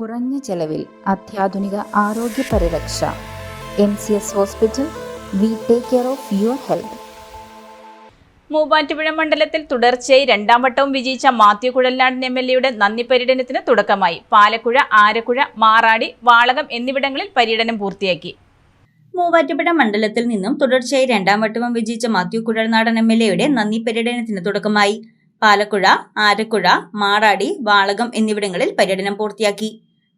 കുറഞ്ഞ ചെലവിൽ അത്യാധുനിക ആരോഗ്യ പരിരക്ഷ. MCS hospital. We take care of your health. Muvattupuzha മണ്ഡലത്തിൽ തുടർച്ചയായി രണ്ടാം വട്ടവും വിജയിച്ച മാത്യു കുഴൽനാടൻ MLAയുടെ നന്ദി പര്യടനത്തിന് തുടക്കമായി. പാലക്കുഴ, ആരക്കുഴ, മാറാടി, വാളകം എന്നിവിടങ്ങളിൽ പര്യടനം പൂർത്തിയാക്കി. മൂവാറ്റുപുഴ മണ്ഡലത്തിൽ നിന്നും തുടർച്ചയായി രണ്ടാം വട്ടവും വിജയിച്ച മാത്യു കുഴൽനാടൻ MLAയുടെ നന്ദി പര്യടനത്തിന് തുടക്കമായി. പാലക്കുഴ, ആരക്കുഴ, മാറാടി, വാളകം എന്നിവിടങ്ങളിൽ പര്യടനം പൂർത്തിയാക്കി.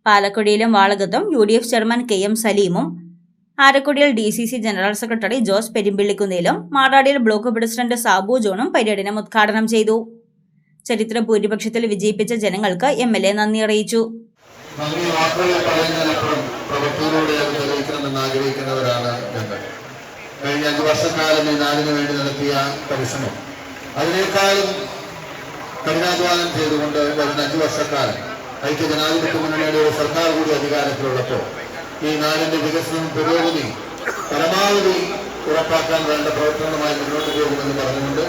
പാലക്കുഴയിലും വാളകത്തും UDF ചെയർമാൻ KM സലീമും, ആരക്കുഴയിൽ DCC ജനറൽ സെക്രട്ടറി ജോസ് പെരുമ്പിള്ളിക്കുന്നേലും, മാറാടിയിൽ ബ്ലോക്ക് പ്രസിഡന്റ് സാബു ജോണും പര്യടനം ഉദ്ഘാടനം ചെയ്തു. ചരിത്ര ഭൂരിപക്ഷത്തിൽ വിജയിപ്പിച്ച ജനങ്ങൾക്ക് MLA നന്ദി അറിയിച്ചു. ആഗ്രഹിക്കുന്നവരാണ് ഞങ്ങൾ. കഴിഞ്ഞ 5 വർഷക്കാലം ഈ നാടിന് വേണ്ടി നടത്തിയ പരിശ്രമം, അതിനേക്കാളും കഠിനാധ്വാനം ചെയ്തുകൊണ്ട് വരുന്ന 5 വർഷക്കാലം ഐക്യജനാധിപത്യ മുന്നണിയുടെ ഒരു സർക്കാർ കൂടി അധികാരത്തിലുള്ളപ്പോൾ ഈ നാടിന്റെ വികസനവും പുരോഗതി പരമാവധി ഉറപ്പാക്കാൻ വേണ്ട പ്രവർത്തനങ്ങളുമായി മുന്നോട്ട് പോകുമെന്ന് പറഞ്ഞുകൊണ്ട്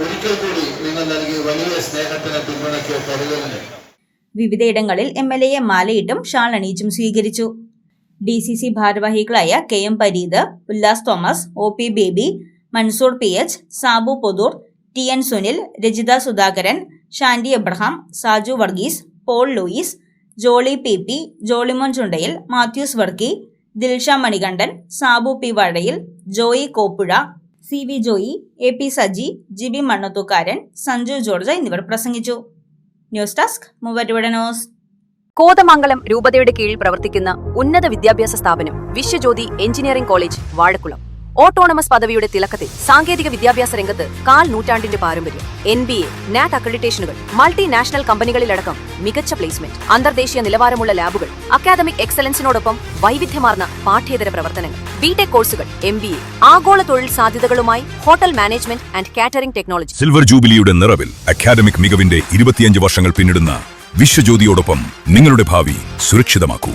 ഒരിക്കൽ കൂടി നിങ്ങൾ നൽകിയ വലിയ സ്നേഹത്തിന് പിന്തുണയ്ക്കിയ കരുതലിന് വിവിധയിടങ്ങളിൽ MLAയെ മാലയിട്ടും ഷാൾ അണിയിച്ചും സ്വീകരിച്ചു. DCC ഭാരവാഹികളായ KM Pareed, Ullas Thomas, OP Baby, Mansoor PH, Sabu Pothur, TN Sunil, Rajitha Sudhakaran, Shandy Abraham, Saju Varghese, Paul Louis, Jolly PP, Jolimon Chundayil, Mathews Varkey, Dilsha Manikandan, Sabu P Vazhayil, Joy Koppuzha, CV Joy, AP Saji, GB Mannathookaran, Sanju George എന്നിവർ പ്രസംഗിച്ചു. News desk Muvattupuzha news. Kothamangalam രൂപതയുടെ കീഴിൽ പ്രവർത്തിക്കുന്ന ഉന്നത വിദ്യാഭ്യാസ സ്ഥാപനം Viswajyothi engineering college Vazhakulam. Autonomous പദവിയുടെ തിളക്കത്തിൽ സാങ്കേതിക വിദ്യാഭ്യാസ രംഗത്ത് 1/4 നൂറ്റാണ്ടിന്റെ പാരമ്പര്യം. NBA, NAT അക്രഡിറ്റേഷനുകൾ, മൾട്ടിനാഷണൽ കമ്പനികളിലടക്കം മികച്ച പ്ലേസ്മെന്റ്, അന്തർദേശീയ നിലവാരമുള്ള ലാബുകൾ, അക്കാദമിക് എക്സലൻസിനോടൊപ്പം വൈവിധ്യമാർന്ന പാഠ്യേതര പ്രവർത്തനങ്ങൾ, BTech കോഴ്സുകൾ, MBA, ആഗോള തൊഴിൽ സാധ്യതകളുമായി hotel management and catering technology. Silver ജൂബിലിയുടെ നിറവിൽ അക്കാദമിക് മികവിന്റെ 25 വർഷങ്ങൾ പിന്നിടുന്ന വിശ്വജ്യോതിയോടൊപ്പം നിങ്ങളുടെ ഭാവി സുരക്ഷിതമാക്കൂ.